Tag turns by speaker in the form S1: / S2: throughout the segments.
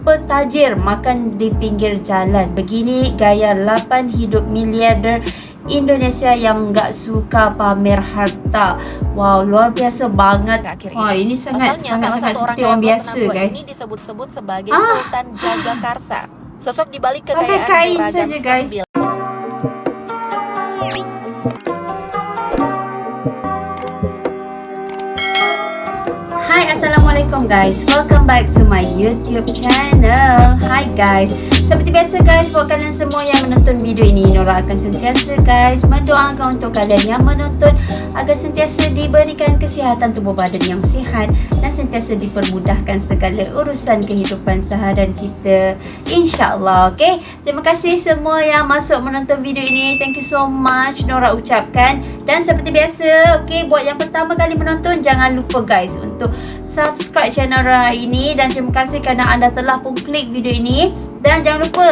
S1: super tajir makan di pinggir jalan. Begini gaya 8 hidup miliarder Indonesia yang nggak suka pamer harta. Wow, luar biasa banget. Wah, ini sangat seperti orang biasa, guys.
S2: Ini disebut-sebut sebagai Sultan Jagakarsa. Sosok di balik kekayaan
S1: kain
S2: beragam
S1: saja, guys.
S2: sambil
S1: Hai, assalamualaikum guys. Welcome back to my YouTube channel. Hai guys. Seperti biasa guys, buat kalian semua yang menonton video ini, Nora akan sentiasa guys mendoakan untuk kalian yang menonton agar sentiasa diberikan kesihatan tubuh badan yang sihat dan sentiasa dipermudahkan segala urusan kehidupan seharian kita, InsyaAllah. Okay, terima kasih semua yang masuk menonton video ini. Thank you so much Nora ucapkan. Dan seperti biasa, okay, buat yang pertama kali menonton, jangan lupa guys untuk subscribe channel Nora ini. Dan terima kasih kerana anda telah pun klik video ini. Dan jangan lupa,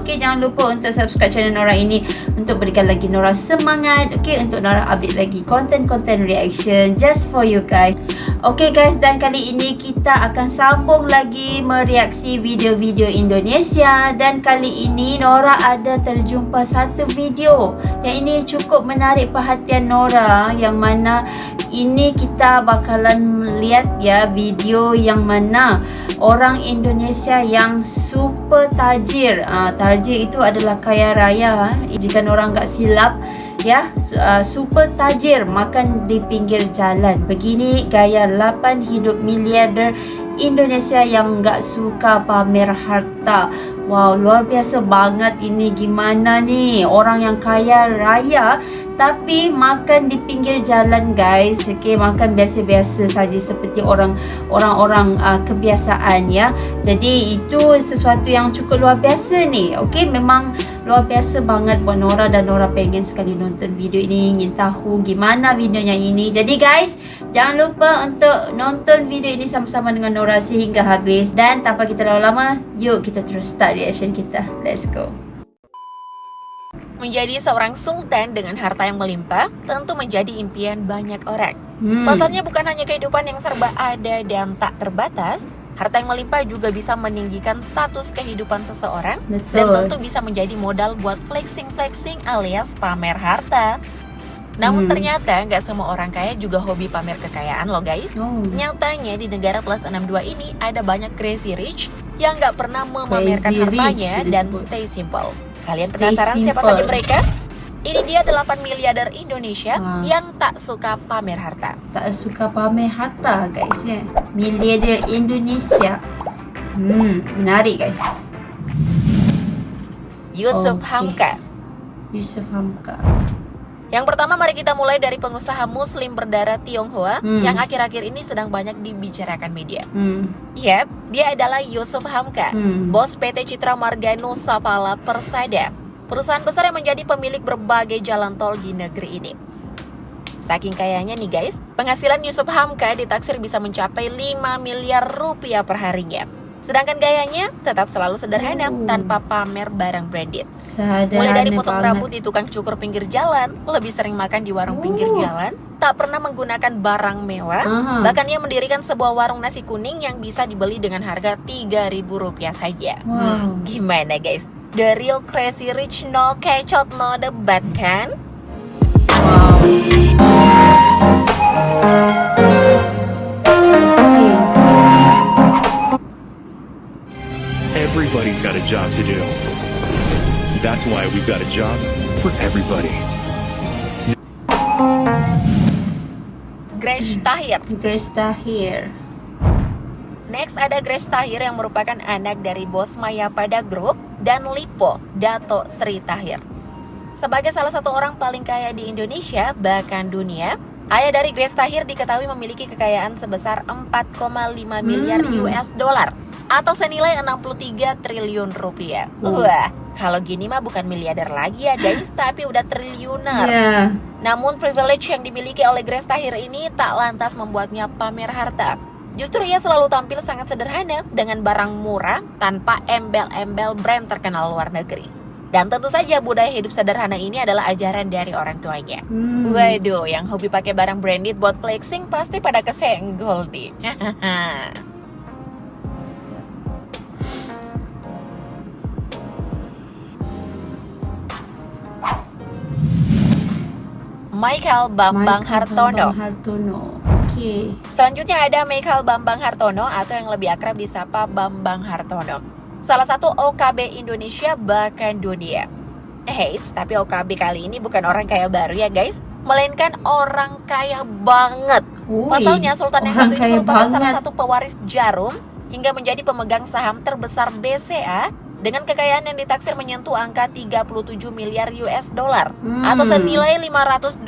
S1: jangan lupa untuk subscribe channel Nora ini untuk berikan lagi Nora semangat, untuk Nora update lagi konten-konten reaction just for you guys. Okay guys, dan kali ini kita akan sambung lagi mereaksi video-video Indonesia. Dan kali ini Nora ada terjumpa satu video yang ini cukup menarik perhatian Nora, yang mana ini kita bakalan melihat ya video yang mana orang Indonesia yang super tajir. Tajir itu adalah kaya raya, jika orang tak silap ya. Super tajir makan di pinggir jalan. Begini gaya 8 hidup miliarder Indonesia yang nggak suka pamer harta. Wow, luar biasa banget ini. Gimana nih orang yang kaya raya tapi makan di pinggir jalan guys. Makan biasa-biasa saja seperti orang-orang kebiasaan ya. Jadi itu sesuatu yang cukup luar biasa nih. Memang luar biasa banget buat Nora, dan Nora pengen sekali nonton video ini, ingin tahu gimana videonya ini. Jadi guys, jangan lupa untuk nonton video ini sama-sama dengan Nora sehingga habis. Dan tanpa kita lama-lama, yuk kita terus start reaction kita. Let's go.
S2: menjadi seorang sultan dengan harta yang melimpah tentu menjadi impian banyak orang. Pasalnya bukan hanya kehidupan yang serba ada dan tak terbatas, harta yang melimpah juga bisa meninggikan status kehidupan seseorang. Dan tentu bisa menjadi modal buat flexing-flexing alias pamer harta. Namun ternyata nggak semua orang kaya juga hobi pamer kekayaan loh guys. Nyatanya di negara plus 62 ini ada banyak crazy rich yang nggak pernah memamerkan hartanya dan stay simple. Kalian penasaran siapa saja mereka? Ini dia 8 miliarder Indonesia yang tak suka pamer harta.
S1: Tak suka pamer harta guys ya. Miliarder Indonesia. Menarik guys.
S2: Yusuf Hamka.
S1: Yusuf Hamka.
S2: Yang pertama, mari kita mulai dari pengusaha muslim berdarah Tionghoa yang akhir-akhir ini sedang banyak dibicarakan media. Yap, dia adalah Yusuf Hamka, bos PT Citra Marga Nusa Pala Persada, perusahaan besar yang menjadi pemilik berbagai jalan tol di negeri ini. Saking kayanya nih guys, penghasilan Yusuf Hamka ditaksir bisa mencapai 5 miliar rupiah per harinya. Sedangkan gayanya tetap selalu sederhana, tanpa pamer barang branded. Mulai dari potong rambut di tukang cukur pinggir jalan, lebih sering makan di warung pinggir jalan, tak pernah menggunakan barang mewah, bahkan ia mendirikan sebuah warung nasi kuning yang bisa dibeli dengan harga Rp3.000 saja. Gimana guys? The real crazy rich, no kecot, no debat kan?
S3: Everybody's got a job to do. That's why we've got a job for everybody.
S2: Grace Tahir.
S1: Grace Tahir.
S2: Next ada Grace Tahir yang merupakan anak dari bos Mayapada Group dan Lipo, Dato Sri Tahir. Sebagai salah satu orang paling kaya di Indonesia, bahkan dunia, ayah dari Grace Tahir diketahui memiliki kekayaan sebesar 4,5 miliar US dollar atau senilai 63 triliun rupiah. Wah, kalau gini mah bukan miliarder lagi ya guys, tapi udah triliuner. Namun privilege yang dimiliki oleh Grace Tahir ini tak lantas membuatnya pamer harta. Justru ia selalu tampil sangat sederhana dengan barang murah tanpa embel-embel brand terkenal luar negeri. Dan tentu saja budaya hidup sederhana ini adalah ajaran dari orang tuanya. Waduh, yang hobi pakai barang branded buat flexing pasti pada kesenggol nih. Michael Bambang Hartono.
S1: Oke.
S2: Selanjutnya ada Michael Bambang Hartono atau yang lebih akrab disapa Bambang Hartono. Salah satu OKB Indonesia bahkan dunia. Eits, tapi OKB kali ini bukan orang kaya baru ya guys, melainkan orang kaya banget. Pasalnya Sultan yang satu ini merupakan salah satu pewaris Jarum hingga menjadi pemegang saham terbesar BCA dengan kekayaan yang ditaksir menyentuh angka 37 miliar US dollar atau senilai 522,2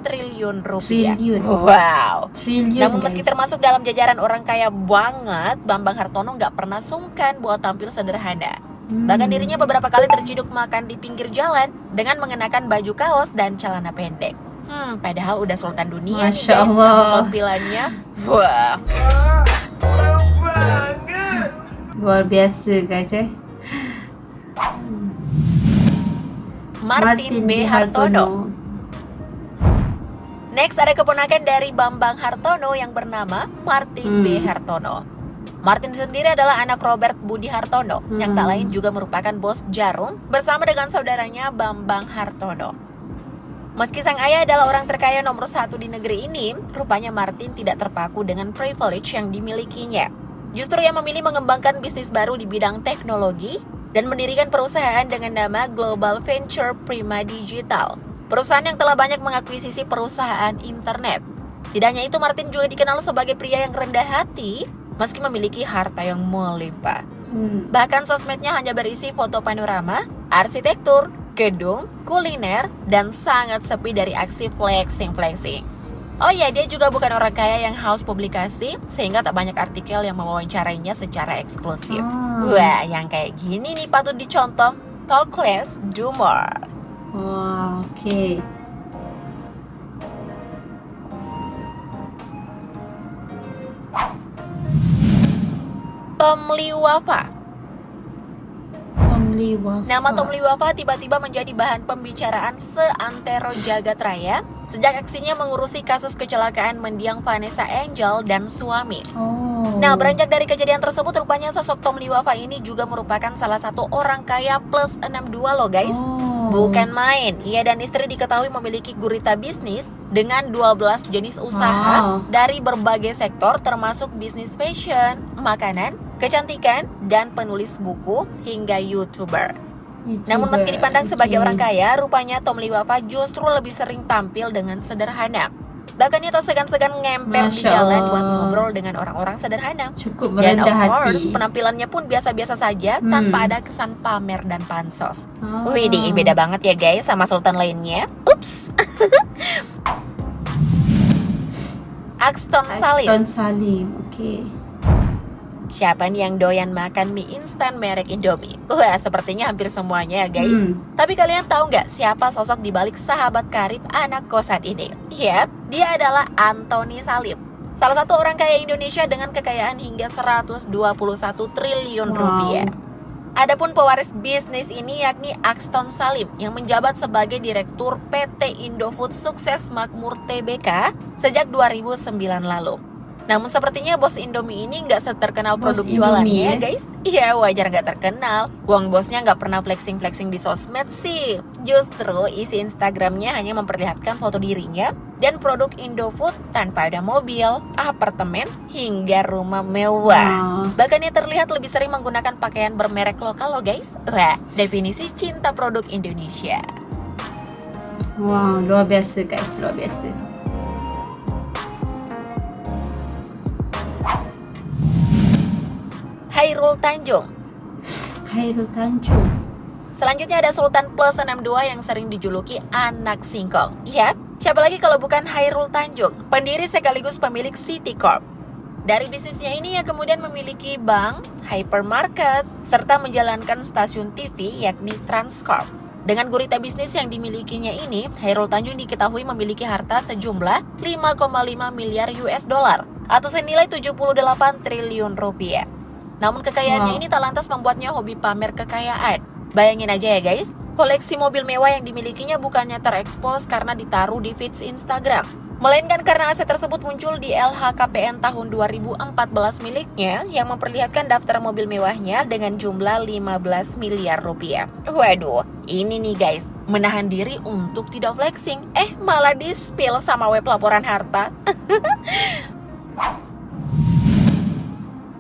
S2: triliun rupiah. Wow. Namun meski termasuk dalam jajaran orang kaya banget, Bambang Hartono nggak pernah sungkan buat tampil sederhana. Bahkan dirinya beberapa kali terciduk makan di pinggir jalan dengan mengenakan baju kaos dan celana pendek. Padahal udah sultan dunia nih guys, tampilannya. Wah.
S1: Luar biasa guys
S2: Martin B. Hartono. Next ada keponakan dari Bambang Hartono yang bernama Martin B. Hartono. Martin sendiri adalah anak Robert Budi Hartono yang tak lain juga merupakan bos Jarum bersama dengan saudaranya Bambang Hartono. Meski sang ayah adalah orang terkaya nomor 1 di negeri ini, rupanya Martin tidak terpaku dengan privilege yang dimilikinya. Justru ia memilih mengembangkan bisnis baru di bidang teknologi dan mendirikan perusahaan dengan nama Global Venture Prima Digital. Perusahaan yang telah banyak mengakuisisi perusahaan internet. Tidak hanya itu, Martin juga dikenal sebagai pria yang rendah hati meski memiliki harta yang melimpah. Bahkan sosmednya hanya berisi foto panorama, arsitektur, gedung, kuliner, dan sangat sepi dari aksi flexing. Oh iya, dia juga bukan orang kaya yang haus publikasi, sehingga tak banyak artikel yang mewawancarainya secara eksklusif. Wah, yang kayak gini nih patut dicontoh. Talk less, do more.
S1: Wow, oke.
S2: Tom Lee Wafa. Nama Tom Lee Wafa tiba-tiba menjadi bahan pembicaraan seantero jagat raya sejak aksinya mengurusi kasus kecelakaan mendiang Vanessa Angel dan suami. Nah, beranjak dari kejadian tersebut, rupanya sosok Tom Lee Wafa ini juga merupakan salah satu orang kaya plus 62 loh guys. Bukan main, ia dan istri diketahui memiliki gurita bisnis dengan 12 jenis usaha dari berbagai sektor termasuk bisnis fashion, makanan, kecantikan, dan penulis buku hingga YouTuber. Namun meski dipandang sebagai orang kaya, rupanya Tom Lee Wafa justru lebih sering tampil dengan sederhana. Bahkan ia tak segan-segan ngempel di jalan buat ngobrol dengan orang-orang sederhana.
S1: Cukup
S2: dan
S1: merendah
S2: of course,
S1: hati.
S2: penampilannya pun biasa-biasa saja tanpa ada kesan pamer dan pansos. Widih, beda banget ya guys sama sultan lainnya. Ups. Axton Salim.
S1: Oke.
S2: Siapa nih yang doyan makan mie instan merek Indomie? Wah, sepertinya hampir semuanya ya guys. Tapi kalian tahu nggak siapa sosok di balik sahabat karib anak kosan ini? Yap, dia adalah Anthony Salim. Salah satu orang kaya Indonesia dengan kekayaan hingga 121 triliun rupiah. Adapun pewaris bisnis ini yakni Axton Salim yang menjabat sebagai Direktur PT Indofood Sukses Makmur Tbk sejak 2009 lalu. Namun sepertinya bos Indomie ini nggak seterkenal produk jualannya ya guys. Iya, wajar nggak terkenal. Uang bosnya nggak pernah flexing-flexing di sosmed sih. Justru isi Instagramnya hanya memperlihatkan foto dirinya dan produk Indofood tanpa ada mobil, apartemen, hingga rumah mewah. Bahkan ia terlihat lebih sering menggunakan pakaian bermerek lokal loh guys. Wah, definisi cinta produk Indonesia.
S1: Wow, luar biasa guys, luar biasa.
S2: Khairul Tanjung. Selanjutnya ada Sultan plus 62 yang sering dijuluki anak singkong. Yap, siapa lagi kalau bukan Khairul Tanjung, pendiri sekaligus pemilik City Corp. Dari bisnisnya ini ia kemudian memiliki bank, hypermarket, serta menjalankan stasiun TV yakni Transcorp. Dengan gurita bisnis yang dimilikinya ini, Khairul Tanjung diketahui memiliki harta sejumlah 5,5 miliar US dollar atau senilai 78 triliun rupiah. Namun kekayaannya ini tak lantas membuatnya hobi pamer kekayaan. Bayangin aja ya guys, koleksi mobil mewah yang dimilikinya bukannya terekspos karena ditaruh di feeds Instagram, melainkan karena aset tersebut muncul di LHKPN tahun 2014 miliknya yang memperlihatkan daftar mobil mewahnya dengan jumlah 15 miliar rupiah. Waduh, ini nih guys, menahan diri untuk tidak flexing. Malah di-spill sama web laporan harta.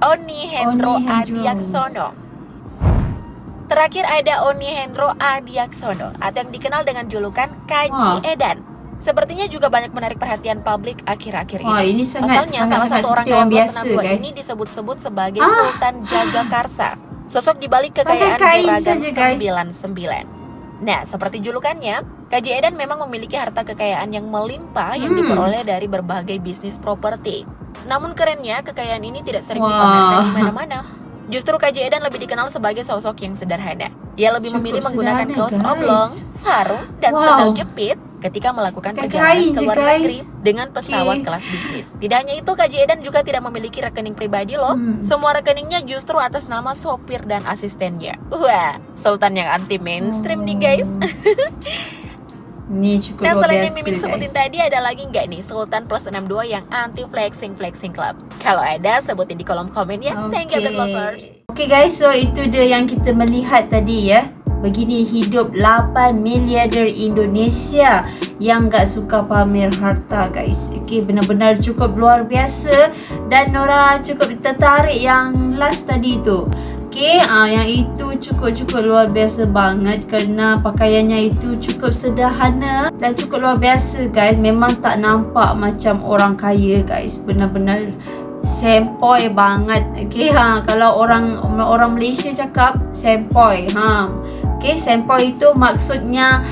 S2: Oni Hendro Adiaksono. Terakhir ada Oni Hendro Adiaksono atau yang dikenal dengan julukan Kaji Edan. Sepertinya juga banyak menarik perhatian publik akhir-akhir ini. Pasalnya salah satu orang kaya plus 62 ini disebut-sebut sebagai Sultan Jagakarsa. Sosok dibalik kekayaan juragan 99. Nah, seperti julukannya, Kaji Edan memang memiliki harta kekayaan yang melimpah yang diperoleh dari berbagai bisnis properti. Namun kerennya, kekayaan ini tidak sering dipamerkan di mana-mana. Justru Kaji Edan lebih dikenal sebagai sosok yang sederhana. Dia lebih memilih menggunakan kaos oblong, sarung, dan sandal jepit ketika melakukan perjalanan ke luar negeri dengan pesawat kelas bisnis. Tidak hanya itu, Kaji Edan juga tidak memiliki rekening pribadi loh. Semua rekeningnya justru atas nama sopir dan asistennya. Wah, sultan yang anti mainstream nih guys.
S1: Ini cukup
S2: nah,
S1: luar
S2: selain
S1: biasa,
S2: yang Mimin sebutin tadi, ada lagi nggak nih Sultan plus 62 yang anti flexing club? Kalau ada, sebutin di kolom komen ya. Thank you, lovers.
S1: Oke guys, so itu dia yang kita melihat tadi ya. Begini hidup 8 miliarder Indonesia yang gak suka pamer harta guys. Okay, benar-benar cukup luar biasa. Dan Nora cukup tertarik yang last tadi tu. Okay, yang itu cukup luar biasa banget kerana pakaiannya itu cukup sederhana dan cukup luar biasa guys. Memang tak nampak macam orang kaya guys. Benar-benar sempoi banget. Okay, kalau orang Malaysia cakap sempoi. Okay, sempoi itu maksudnya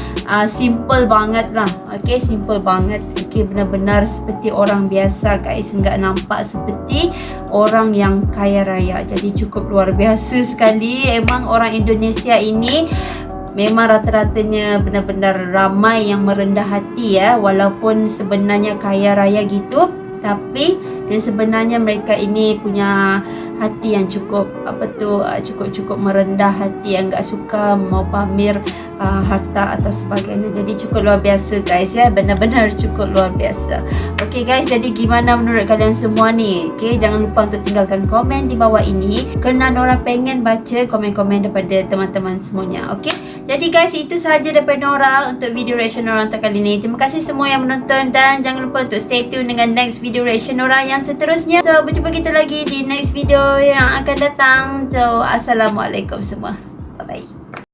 S1: simple banget lah. Okay, simple banget. Okay, benar-benar seperti orang biasa guys. Enggak nampak seperti orang yang kaya raya. Jadi cukup luar biasa sekali. Emang orang Indonesia ini memang rata-ratanya benar-benar ramai yang merendah hati ya. Walaupun sebenarnya kaya raya gitu, tapi yang sebenarnya mereka ini punya hati yang cukup cukup merendah hati, yang enggak suka mau pamer harta atau sebagainya. Jadi cukup luar biasa guys ya, benar-benar cukup luar biasa. Okay guys, jadi gimana menurut kalian semua ni? Okay, jangan lupa untuk tinggalkan komen di bawah ini kerana Nora pengen baca komen-komen daripada teman-teman semuanya. Okay, jadi guys, itu sahaja daripada Nora untuk video reaction Nora untuk kali ini. Terima kasih semua yang menonton dan jangan lupa untuk stay tune dengan next video reaction Nora yang seterusnya. So, berjumpa kita lagi di next video yang akan datang. So, assalamualaikum semua. Bye-bye.